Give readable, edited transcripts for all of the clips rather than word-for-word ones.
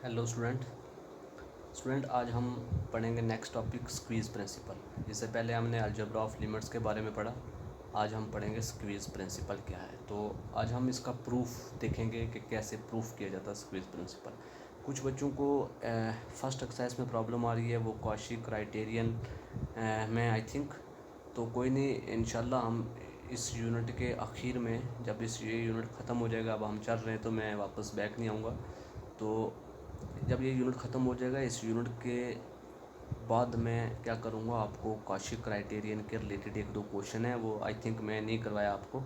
Hello student आज हम पढ़ेंगे नेक्स्ट टॉपिक स्क्वीज़ प्रिंसिपल। इससे पहले हमने अलजेब्रा ऑफ लिमिट्स के बारे में पढ़ा। आज हम पढ़ेंगे स्क्वीज़ प्रिंसिपल क्या है। तो आज हम इसका प्रूफ देखेंगे कि कैसे प्रूफ किया जाता है स्क्वीज़ प्रिंसिपल। कुछ बच्चों को फर्स्ट एक्सरसाइज में प्रॉब्लम आ रही है, वो कॉची क्राइटेरियन में आई थिंक। तो कोई नहीं, इंशाल्लाह हम इस यूनिट के आखिर में, जब ये यूनिट ख़त्म हो जाएगा, अब हम चल रहे हैं तो मैं वापस बैक नहीं आऊँगा। तो जब ये यूनिट ख़त्म हो जाएगा, इस यूनिट के बाद मैं क्या करूँगा, आपको कॉची क्राइटेरियन के रिलेटेड एक दो क्वेश्चन है, वो आई थिंक मैं नहीं करवाया आपको,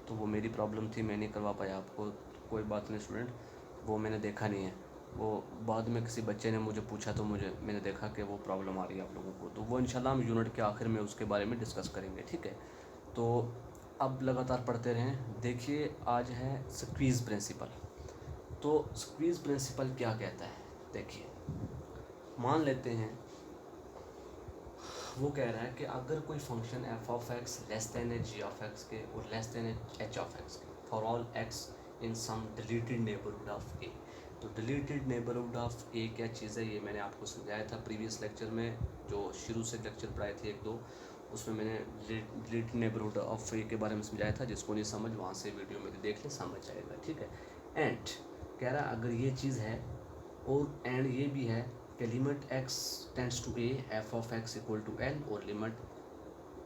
तो वो मेरी प्रॉब्लम थी, मैं नहीं करवा पाया आपको। कोई बात नहीं स्टूडेंट, वो मैंने देखा नहीं है, वो बाद में किसी बच्चे ने मुझे पूछा तो मैंने देखा कि वो प्रॉब्लम आ रही है आप लोगों को। तो वो इंशाल्लाह हम यूनिट के आखिर में उसके बारे में डिस्कस करेंगे, ठीक है। तो अब लगातार पढ़ते रहें। देखिए आज है स्क्वीज़ प्रिंसिपल। तो स्क्वीज़ प्रिंसिपल क्या कहता है, देखिए मान लेते हैं, वो कह रहा है कि अगर कोई function F of X less than a ji of X के और less than H of X के for all X in some deleted neighbourhood of A. तो डिलीटेड नेबरहुड ऑफ ए क्या चीज़ है, ये मैंने आपको समझाया था प्रीवियस लेक्चर में, जो शुरू से लेक्चर पढ़ाए थे एक दो, उसमें मैंने डिलीटेड नेबरहुड ऑफ ए के बारे में समझाया था। जिसको नहीं समझ वहाँ से वीडियो मेरी देख ले, समझ जाएगा, ठीक है। एंड कह रहा अगर ये चीज़ है और एंड ये भी है कि limit x tends to A F of x equal to L और limit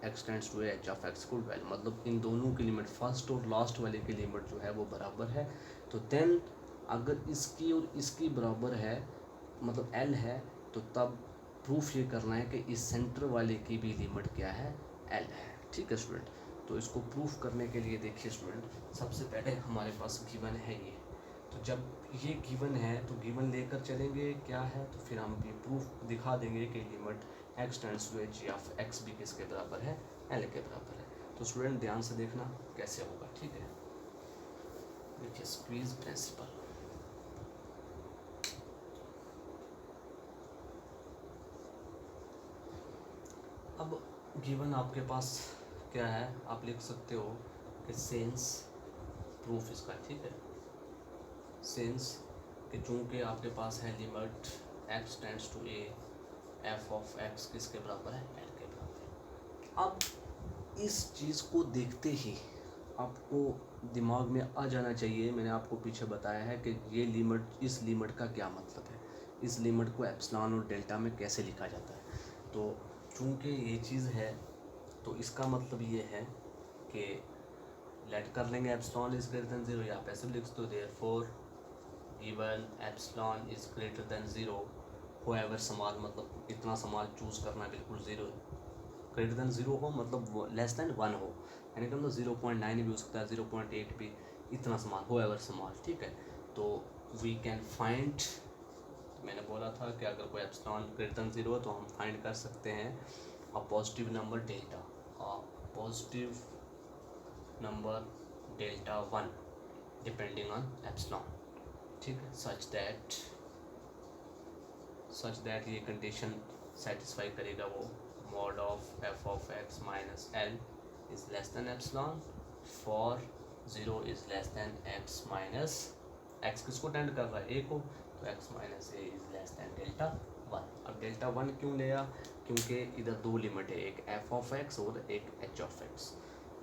x tends to A H of x equal to L, मतलब इन दोनों की लिमिट, फर्स्ट और लास्ट वाले की लिमिट जो है वो बराबर है। तो देन अगर इसकी और इसकी बराबर है, मतलब एल है, तो तब प्रूफ ये करना है कि इस सेंटर वाले की भी लिमिट क्या है, एल है, ठीक है स्टूडेंट। तो इसको प्रूफ करने के लिए देखिए स्टूडेंट, सबसे पहले हमारे पास गिवन है ये। तो जब ये गिवन है तो गिवन लेकर चलेंगे क्या है, तो फिर हम भी प्रूफ दिखा देंगे कि limit x tends to a ji of x भी किसके बराबर है, एल के बराबर है। तो स्टूडेंट ध्यान से देखना कैसे होगा, ठीक है। देखिए स्क्वीज प्रिंसिपल, अब गिवन आपके पास क्या है, आप लिख सकते हो कि सेंस प्रूफ इसका, ठीक है। सेंस कि चूँकि आपके पास है limit x tends to A F of x किसके बराबर है, एल के बराबर। अब इस चीज़ को देखते ही आपको दिमाग में आ जाना चाहिए, मैंने आपको पीछे बताया है कि ये लिमिट, इस लिमिट का क्या मतलब है, इस लिमिट को एप्सिलॉन और डेल्टा में कैसे लिखा जाता है। तो चूँकि ये चीज़ है तो इसका मतलब ये है कि लेट कर लेंगे epsilon is greater than zero, या आप ऐसे लिख दो therefore given epsilon is greater than zero however small, मतलब इतना स्मॉल चूज करना है, बिल्कुल जीरो ग्रेटर देन जीरो हो, मतलब लेस देन वन हो, यानी कि मतलब 0.9 भी हो सकता है, 0.8 भी, इतना स्मॉल होएवर स्मॉल, ठीक है। तो वी कैन फाइंड, मैंने बोला था कि अगर कोई एप्सिलॉन ग्रेटर देन जीरो हो तो हम फाइंड कर सकते हैं a positive number delta, a positive number delta 1 depending on epsilon, ठीक है। सच दैट ये कंडीशन सेटिस्फाई करेगा वो, mod of F of x minus L is less than epsilon for zero is less than x minus, x किसको tend कर रहा है, ए को, तो x minus A is less than delta 1। अब डेल्टा 1 क्यों लिया, क्योंकि इधर दो लिमिट है, एक एफ ऑफ एक्स और एक एच ऑफ एक्स।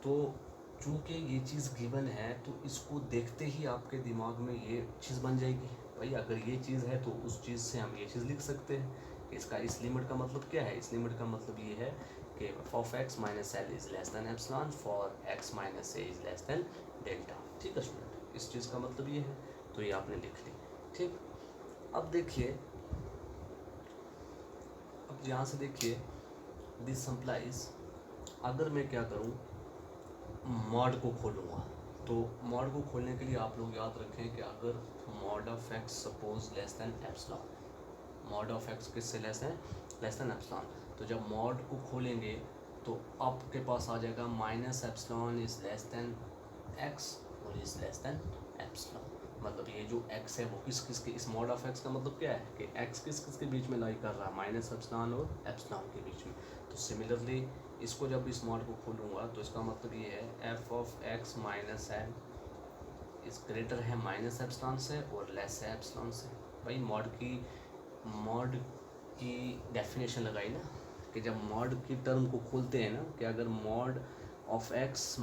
तो चूँकि ये चीज़ गिवन है तो इसको देखते ही आपके दिमाग में ये चीज़ बन जाएगी, भाई अगर ये चीज़ है तो उस चीज़ से हम ये चीज़ लिख सकते हैं। इसका इस लिमिट का मतलब क्या है, इस लिमिट का मतलब ये है कि F of x minus L is less than epsilon for x minus A is less than delta, ठीक है स्टूडेंट, इस चीज़ का मतलब ये है। तो ये आपने लिख ली, ठीक। अब देखिए, अब यहाँ से देखिए, दिस सिंप्लाइज, अगर मैं क्या करूँ, मॉड को खोलूँगा, तो मॉड को खोलने के लिए आप लोग याद रखें कि अगर mod of x suppose less than epsilon, mod of x किससे लेस देन एप्सिलॉन, तो जब मॉड को खोलेंगे तो आपके पास आ जाएगा minus epsilon is less than x और इज लेस देन एप्सिलॉन, मतलब ये जो x है वो किस किस के, इस मॉड ऑफ x का मतलब क्या है कि x किस किस के बीच में लाई कर रहा है, माइनस एप्सिलॉन और एप्सिलॉन के बीच में। तो सिमिलरली इसको जब इस मॉड को खोलूँगा तो इसका मतलब ये है F of x minus L इस ग्रेटर है माइनस एप्सिलॉन से और लेस है एप्सिलॉन से, भाई मॉड की डेफिनेशन लगाई ना कि जब मॉड की टर्म को खोलते हैं ना कि अगर mod of X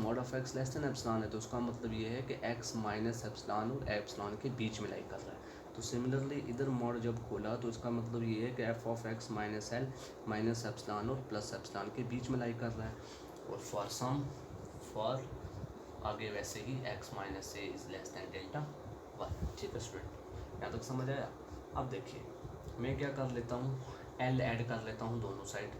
less than epsilon है तो उसका मतलब ये है कि एक्स माइनस एप्सिलॉन और एप्सिलॉन के बीच में लाई कर रहा है। तो सिमिलरली इधर मॉड जब खोला तो इसका मतलब ये है कि F of x minus L minus epsilon और प्लस एप्सिलॉन के बीच में लाई कर रहा है। और फॉर आगे वैसे ही X minus A is less than delta one. ठीक है स्टूडेंट, यहाँ तक समझ आया। अब देखिए मैं क्या कर लेता हूँ, एल ऐड कर लेता हूँ दोनों साइड।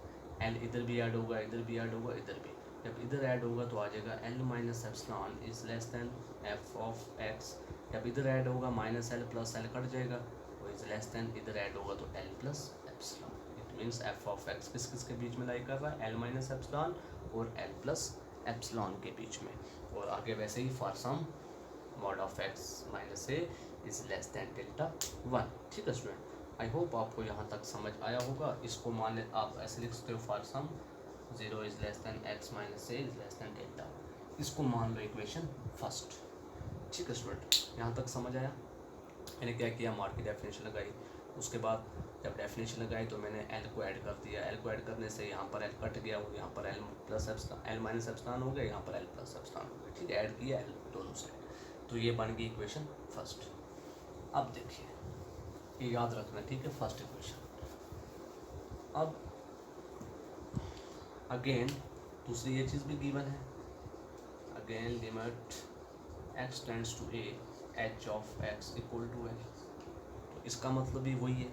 एल इधर भी ऐड होगा, इधर भी ऐड होगा, इधर भी। जब इधर ऐड होगा तो आ जाएगा L minus epsilon is less than F of X. जब इधर ऐड होगा minus L plus L cut जाएगा, वो इज लेस दैन इधर ऐड होगा तो L plus epsilon. It means F of X किस किस के बीच में लाई कर रहा है, एल माइनस एप्सिलॉन और एल प्लस एप्सिलॉन के बीच में। और आगे वैसे ही for some mod of x minus A is less than delta one. ठीक है स्टूडेंट, आई होप आपको यहाँ तक समझ आया होगा। इसको मान ले आप ऐसे लिख सकते हो for some 0 is less than x minus A is less than delta. इसको मान लो इक्वेशन फर्स्ट। ठीक है स्टूडेंट, यहाँ तक समझ आया। मैंने क्या किया, मॉड की डेफिनेशन लगाई, उसके बाद जब डेफिनेशन लगाई तो मैंने एल को ऐड कर दिया। एल को ऐड करने से यहाँ पर एल कट गया, वो यहाँ पर L plus L minus epsilon हो गया, यहाँ पर एल प्लस एप्सिलॉन हो गया। ठीक है, ऐड किया एल दोनों साइड, तो ये बन गई इक्वेशन फर्स्ट। अब देखिए ये याद रखना, ठीक है, फर्स्ट इक्वेशन। अब अगेन दूसरी ये चीज़ भी गिवन है, again limit x tends to A H of x equal to L. तो इसका मतलब भी वही है,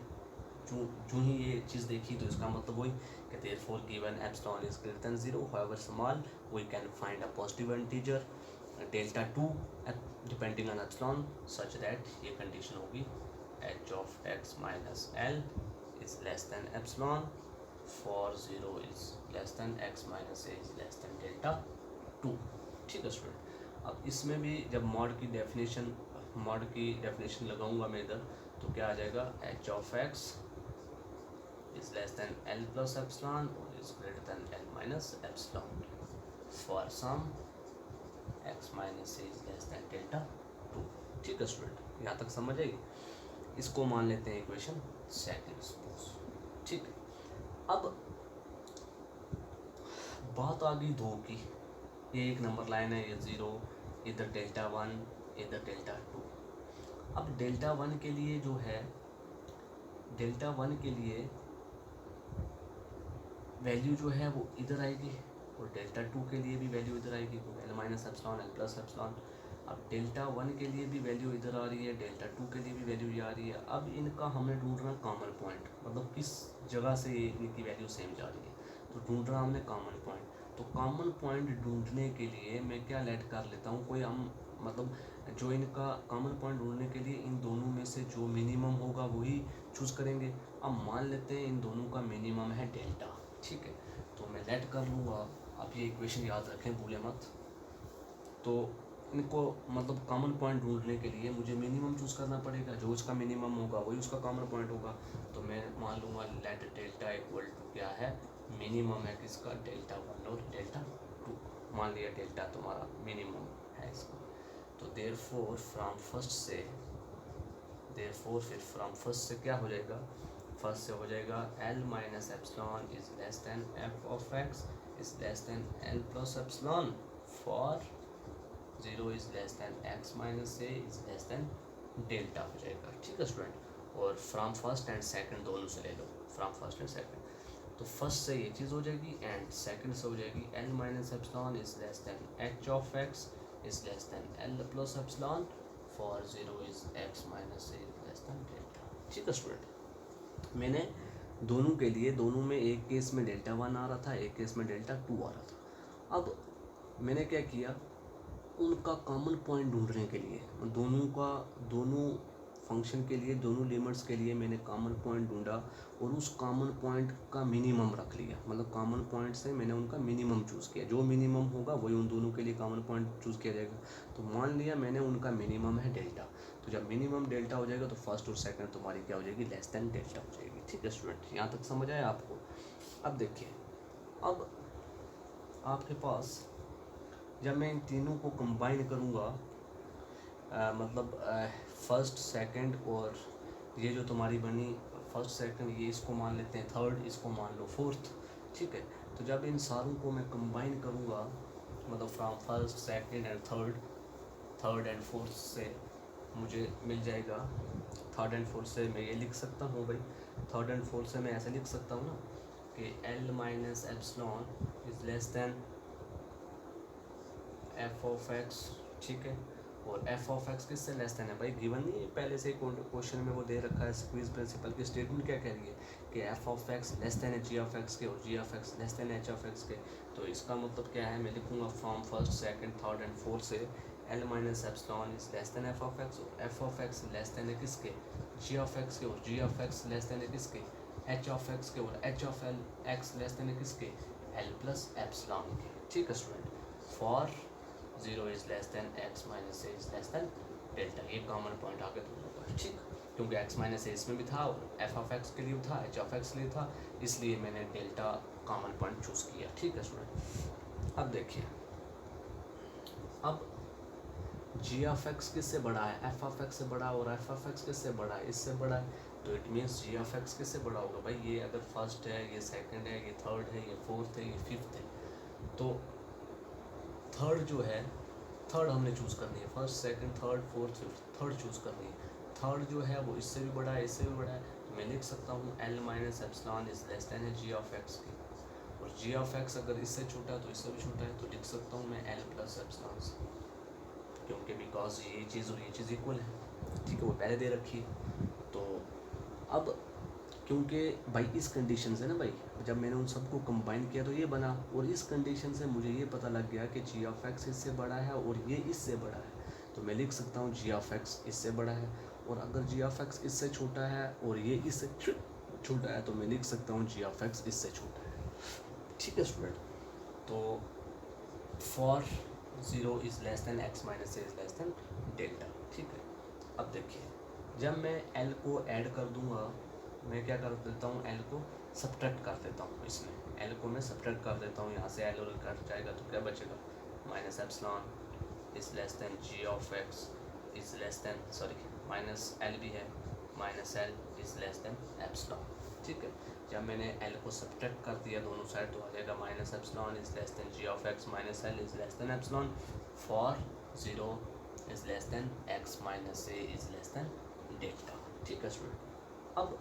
जो ही ये चीज़ देखी तो इसका मतलब वही कि therefore given epsilon is greater than 0 however small we can find a positive integer delta 2 depending on epsilon such that ये कंडीशन होगी h of x minus L is less than epsilon for 0 is less than x minus A is less than delta 2। ठीक है student, अब इसमें भी जब mod की definition लगाऊंगा मैं इधर तो क्या आ जाएगा, H of x is less than L plus epsilon और is greater than L minus epsilon for some X minus A is less than delta 2। ठीक है स्टूडेंट, यहाँ तक समझ आई। इसको मान लेते हैं इक्वेशन सेकंड सपोज। ठीक है, अब बात आ गई दो की, ये एक नंबर लाइन है, ये 0, इधर डेल्टा 1, इधर डेल्टा 2। अब डेल्टा 1 के लिए जो है, डेल्टा 1 के लिए वैल्यू जो है वो इधर आएगी और डेल्टा 2 के लिए भी वैल्यू इधर आएगी, L minus epsilon L plus epsilon. अब डेल्टा 1 के लिए भी वैल्यू इधर आ रही है, डेल्टा 2 के लिए भी वैल्यू ये आ रही है। अब इनका हमने ढूंढना कॉमन पॉइंट, मतलब किस जगह से इनकी वैल्यू सेम जा रही है, तो ढूंढना हमने कॉमन पॉइंट। तो कॉमन पॉइंट ढूंढने के लिए मैं क्या लेट कर लेता हूँ, कोई हम मतलब जो इनका कॉमन पॉइंट ढूंढने के लिए इन दोनों में से जो मिनिमम होगा वही चूज़ करेंगे। अब मान लेते हैं इन दोनों का मिनिमम है डेल्टा। ठीक है, तो मैं लेट कर लूँगा। आप ये इक्वेशन याद रखें, भूले मत। तो इनको मतलब कॉमन पॉइंट ढूंढने के लिए मुझे मिनिमम चूज़ करना पड़ेगा, जो उसका मिनिमम होगा वही उसका कॉमन पॉइंट होगा। तो मैं मान लूँगा लेट डेल्टा इक्वल टू क्या है, मिनिमम है किसका, डेल्टा 1 और डेल्टा 2। मान लिया डेल्टा तुम्हारा मिनिमम है इसका। तो देयरफॉर फ्रॉम फर्स्ट से क्या हो जाएगा, फर्स्ट से हो जाएगा L minus epsilon is less than F of x is less than L plus epsilon for 0 is less than x minus A is less than delta हो जाएगा। ठीक है स्टूडेंट, और फ्रॉम फर्स्ट एंड सेकंड दोनों से ले लो, from first and second. तो first से ये चीज़ हो जाएगी एंड सेकंड से हो जाएगी L minus epsilon is less than H of x is less than L plus epsilon for 0 is x minus A is less than delta. ठीक है स्टूडेंट, मैंने दोनों के लिए, दोनों में एक केस में डेल्टा 1 आ रहा था, एक केस में डेल्टा 2 आ रहा था। अब मैंने क्या किया, उनका कॉमन पॉइंट ढूंढने के लिए दोनों फंक्शन के लिए, दोनों लिमिट्स के लिए मैंने कॉमन पॉइंट ढूंढा और उस कॉमन पॉइंट का मिनिमम रख लिया। मतलब कॉमन पॉइंट से मैंने उनका मिनिमम चूज़ किया, जो मिनिमम होगा वही उन दोनों के लिए कॉमन पॉइंट चूज़ किया जाएगा। तो मान लिया मैंने उनका मिनिमम है डेल्टा, तो जब मिनिमम डेल्टा हो जाएगा तो फर्स्ट और सेकंड तुम्हारी क्या हो जाएगी, लेस देन डेल्टा हो जाएगी। ठीक है स्टूडेंट, यहाँ तक समझ आया आपको। अब देखिए, अब आपके पास जब मैं इन तीनों को कंबाइन करूँगा, मतलब फर्स्ट सेकंड और ये जो तुम्हारी बनी फर्स्ट सेकंड, ये इसको मान लेते हैं थर्ड, इसको मान लो फोर्थ, ठीक है। तो जब इन सारों को मैं कंबाइन करूँगा, मतलब from first second and third and fourth से मुझे मिल जाएगा। थर्ड एंड फोर्थ से मैं ये लिख सकता हूँ भाई, थर्ड एंड फोर्थ से मैं ऐसे लिख सकता हूँ ना कि L minus epsilon is less than F of x, ठीक है। और एफ ऑफ एक्स किससे लेस देन है भाई, गिवन नहीं है पहले से क्वेश्चन में वो दे रखा है। स्क्वीज प्रिंसिपल की स्टेटमेंट क्या कह रही है कि F of X less than है जी ऑफ एक्स के और G of X less than H of X के। तो इसका मतलब क्या है, मैं लिखूंगा from first second third and fourth से L minus epsilon is less than F of X, और F of X less than है किसके, जी ऑफ एक्स के, और G of X less than है किसके, एच ऑफ एक्स के, और H of X less than है किसके, L प्लस एप्सिलॉन के, ठीक है student. For 0 is less than x minus A is less than delta, ये कॉमन पॉइंट आगे तुम लोग का, ठीक। क्योंकि x माइनस ए इसमें भी था और एफ ऑफ एक्स के लिए भी था, एच ऑफ एक्स के लिए था, इसलिए मैंने डेल्टा कॉमन पॉइंट चूज़ किया, ठीक है स्टूडेंट। अब देखिए, अब जी ऑफ एक्स किससे बड़ा है, एफ ऑफ एक्स से बड़ा, और एफ ऑफ एक्स किससे बड़ा है, इससे बड़ा है। तो it means g of x किससे बड़ा होगा भाई, ये अगर फर्स्ट है, ये सेकंड है, ये थर्ड है, ये फोर्थ है, ये फिफ्थ है, तो थर्ड जो है, थर्ड हमने चूज़ करनी है, first second third fourth fifth, third choose करनी है। थर्ड जो है वो इससे भी बड़ा है, इससे भी बड़ा है, तो मैं लिख सकता हूँ L minus epsilon is less than है जी ऑफ एक्स की, और जी ऑफ एक्स अगर इससे छोटा है तो इससे भी छोटा है, तो लिख सकता हूँ मैं L प्लस एप्सिलॉन से, क्योंकि बिकॉज ये चीज़ और ये चीज़ इक्वल है, ठीक है, वो पहले दे रखी है। तो अब क्योंकि भाई इस कंडीशन से ना भाई, जब मैंने उन सबको कंबाइन किया तो ये बना, और इस कंडीशन से मुझे ये पता लग गया कि जी ऑफ एक्स इससे बड़ा है और ये इससे बड़ा है, तो मैं लिख सकता हूँ जी ऑफ एक्स इससे बड़ा है, और अगर जी ऑफ एक्स इससे छोटा है और ये इससे छोटा है, तो मैं लिख सकता हूँ जी ऑफ एक्स इससे छोटा है, ठीक है स्टूडेंट। तो for 0 is less than x minus A is less than delta, ठीक है। अब देखिए, जब मैं L को ऐड कर दूंगा, मैं क्या कर देता हूँ, L को सब्ट्रैक्ट कर देता हूँ, इसमें L को मैं सब्ट्रैक्ट कर देता हूँ, यहाँ से L और कट जाएगा तो क्या बचेगा, minus epsilon is less than g of x is less than, sorry minus L भी है, minus L is less than epsilon, ठीक है। जब मैंने L को सब्ट्रैक्ट कर दिया दोनों साइड, तो आ जाएगा minus epsilon is less than g of x minus L is less than epsilon, for 0 is less than x minus A is less than delta, ठीक है स्टूडेंट। अब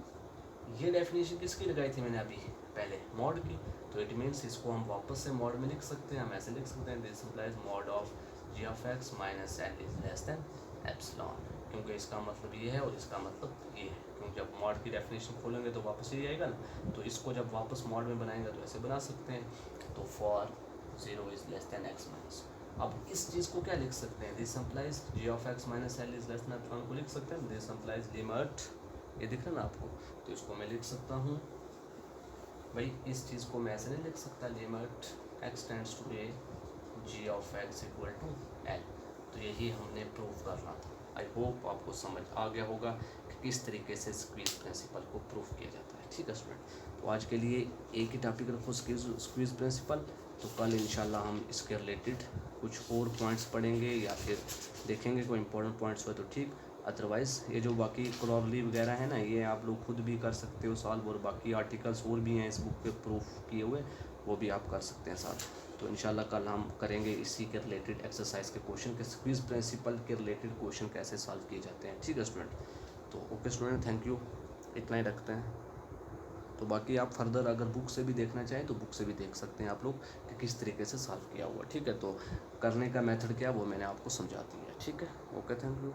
ये डेफिनेशन किसकी लगाई थी मैंने अभी पहले, मॉड की, तो इट मीन्स इसको हम वापस से मॉड में लिख सकते हैं, हम ऐसे लिख सकते हैं, this implies mod of g of x minus L is less than epsilon, क्योंकि इसका मतलब ये है और इसका मतलब ये है, क्योंकि जब मॉड की डेफिनेशन खोलेंगे तो वापस ये आएगा ना, तो इसको जब वापस मॉड में बनाएंगे तो ऐसे बना सकते हैं। तो for 0 is less than x minus, अब इस चीज़ को क्या लिख सकते हैं, this implies g of x minus L is less than epsilon को लिख सकते हैं, दिस इंप्लाइज लिमिट, ये दिख रहा है ना आपको, तो इसको मैं लिख सकता हूँ भाई, इस चीज़ को मैं ऐसे नहीं लिख सकता, limit x tends to a ji of x equal to L, तो यही हमने प्रूव करना था। आई होप आपको समझ आ गया होगा कि किस तरीके से स्क्वीज प्रिंसिपल को प्रूव किया जाता है, ठीक है स्टूडेंट। तो आज के लिए एक ही टॉपिक रखो, स्क्वीज प्रिंसिपल, तो कल इंशाल्लाह हम इसके रिलेटेड कुछ और पॉइंट्स पढ़ेंगे या फिर देखेंगे कोई इंपॉर्टेंट पॉइंट्स हो तो ठीक, अदरवाइज़ ये जो बाकी क्रॉरली वगैरह है ना, ये आप लोग खुद भी कर सकते हो सॉल्व, और बाकी आर्टिकल्स और भी हैं इस बुक पे प्रूफ किए हुए, वो भी आप कर सकते हैं साथ। तो इंशाल्लाह कल हम करेंगे इसी के रिलेटेड एक्सरसाइज के क्वेश्चन के, स्क्वीज प्रिंसिपल के रिलेटेड क्वेश्चन कैसे सॉल्व किए जाते हैं, ठीक है स्टूडेंट। तो ओके स्टूडेंट, थैंक यू, इतना ही रखते हैं। तो बाकी आप फर्दर अगर बुक से भी देखना चाहें तो बुक से भी देख सकते हैं आप लोग कि किस तरीके से सॉल्व किया हुआ, ठीक है। तो करने का मेथड क्या वो मैंने आपको समझा दिया है, ठीक है। Okay, thank you.